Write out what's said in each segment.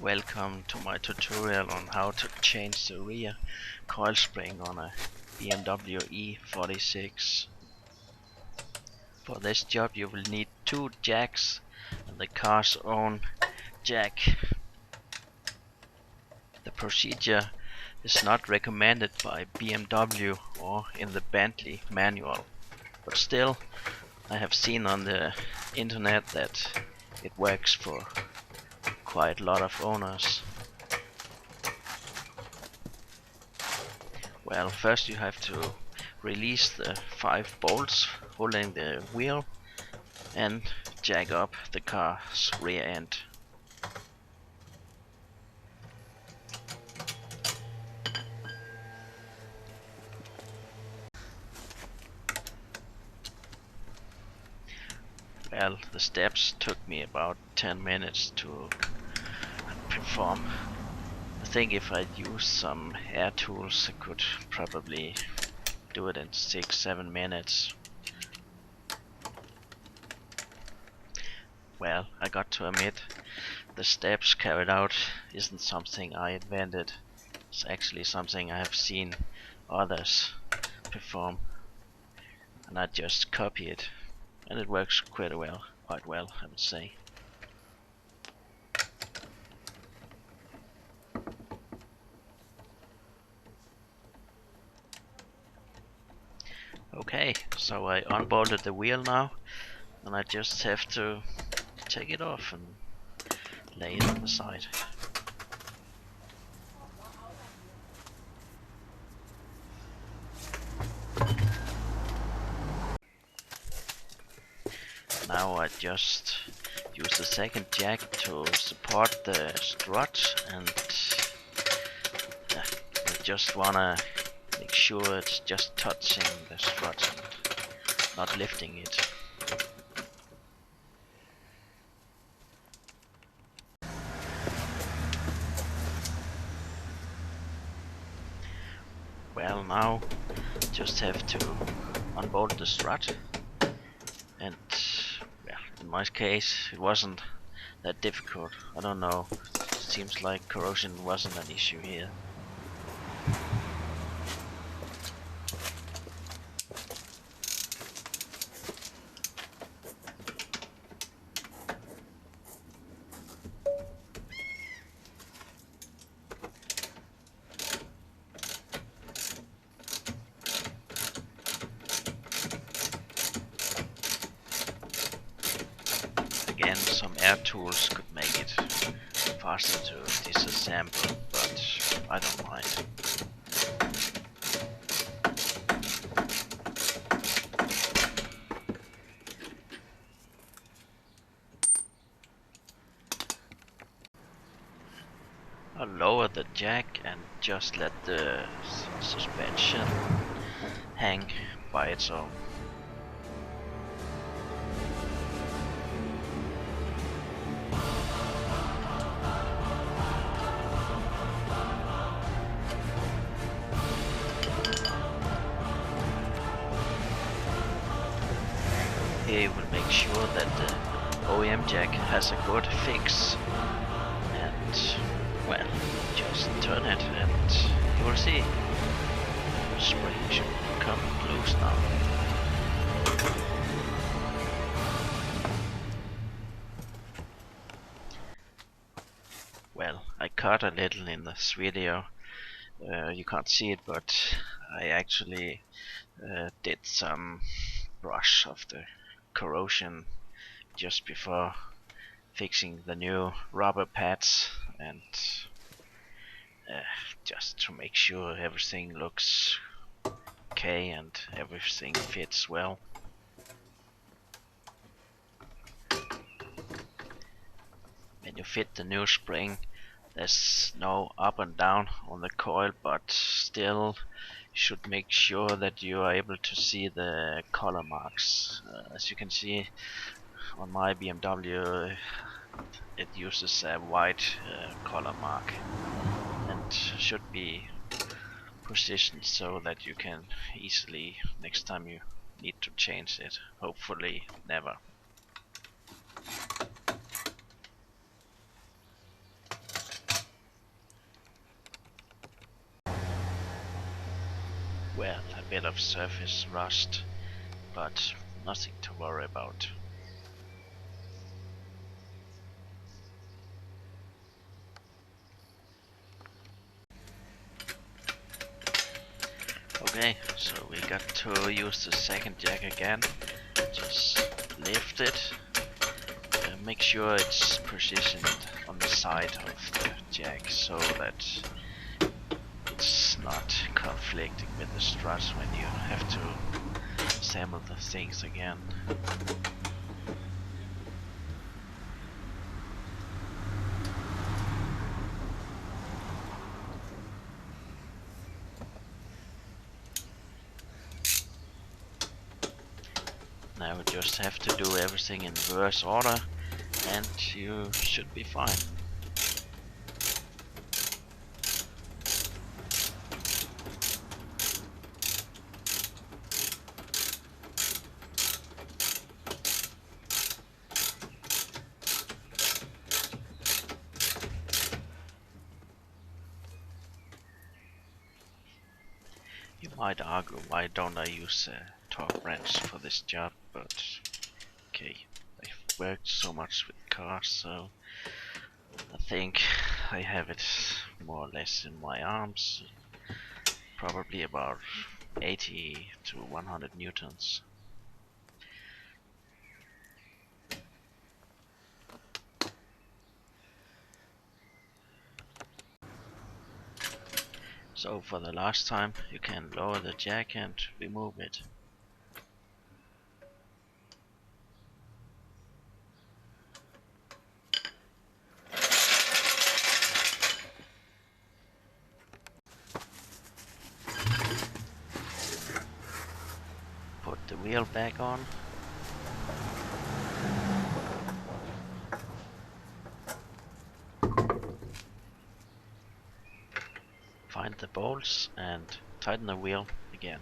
Welcome to my tutorial on how to change the rear coil spring on a BMW E46. For this job you will need two jacks and the car's own jack. The procedure is not recommended by BMW or in the Bentley manual, but still I have seen on the internet that it works for quite a lot of owners. Well, first you have to release the 5 bolts holding the wheel and jack up the car's rear end. Well, the steps took me about 10 minutes to perform. I think if I'd used some air tools I could probably do it in 6-7 minutes. Well, I got to admit, the steps carried out isn't something I invented. It's actually something I have seen others perform, and I just copy it, and it works quite well, I would say. Okay, so I unbolted the wheel now, and I just have to take it off and lay it on the side. Now I just use the second jack to support the strut, and I just wanna make sure it's just touching the strut and not lifting it. Well, now just have to unbolt the strut, and well, in my case it wasn't that difficult. I don't know, it seems like corrosion wasn't an issue here. Again, some air tools could make it faster to disassemble, but I don't mind. I'll lower the jack and just let the suspension hang by its own. Here you will make sure that the OEM jack has a good fix, and well, just turn it and you will see the spring should come loose now. Well, I cut a little in this video, you can't see it, but I actually did some brush of the corrosion just before fixing the new rubber pads, and just to make sure everything looks okay and everything fits well. When you fit the new spring, there's no up and down on the coil, but still you should make sure that you are able to see the color marks. As you can see on my BMW, it uses a white color mark and should be positioned so that you can easily, next time you need to change it, hopefully never. well, a bit of surface rust, but nothing to worry about. Okay, so we got to use the second jack again. Just lift it. Make sure it's positioned on the side of the jack so that it's not conflicting with the struts when you have to assemble the things again. Now we just have to do everything in reverse order and you should be fine. You might argue, why don't I use a torque wrench for this job, but okay, I've worked so much with cars, so I think I have it more or less in my arms, probably about 80 to 100 newtons. So for the last time, you can lower the jack and remove it. Put the wheel back on. Find the bolts and tighten the wheel again.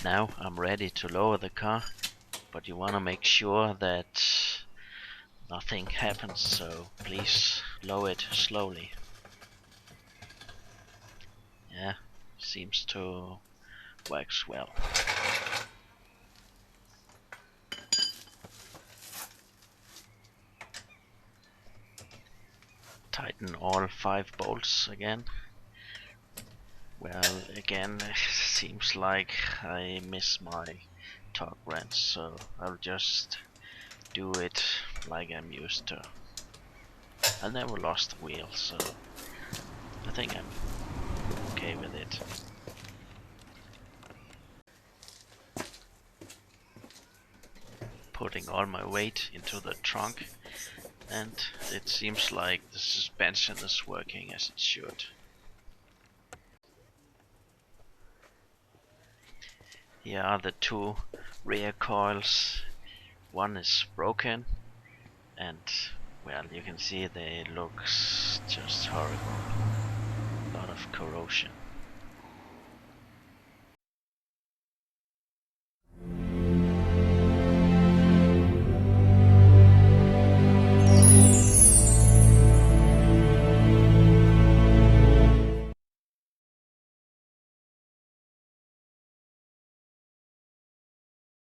Now I'm ready to lower the car, but you want to make sure that nothing happens, so please lower it slowly. Yeah, seems to works well. Tighten all 5 bolts again. Well, again, it seems like I miss my torque wrench, so I'll just do it like I'm used to. I never lost the wheel, so I think I'm okay with it. Putting all my weight into the trunk, and it seems like the suspension is working as it should. Here are the 2 rear coils. One is broken, and well, you can see they look just horrible. A lot of corrosion.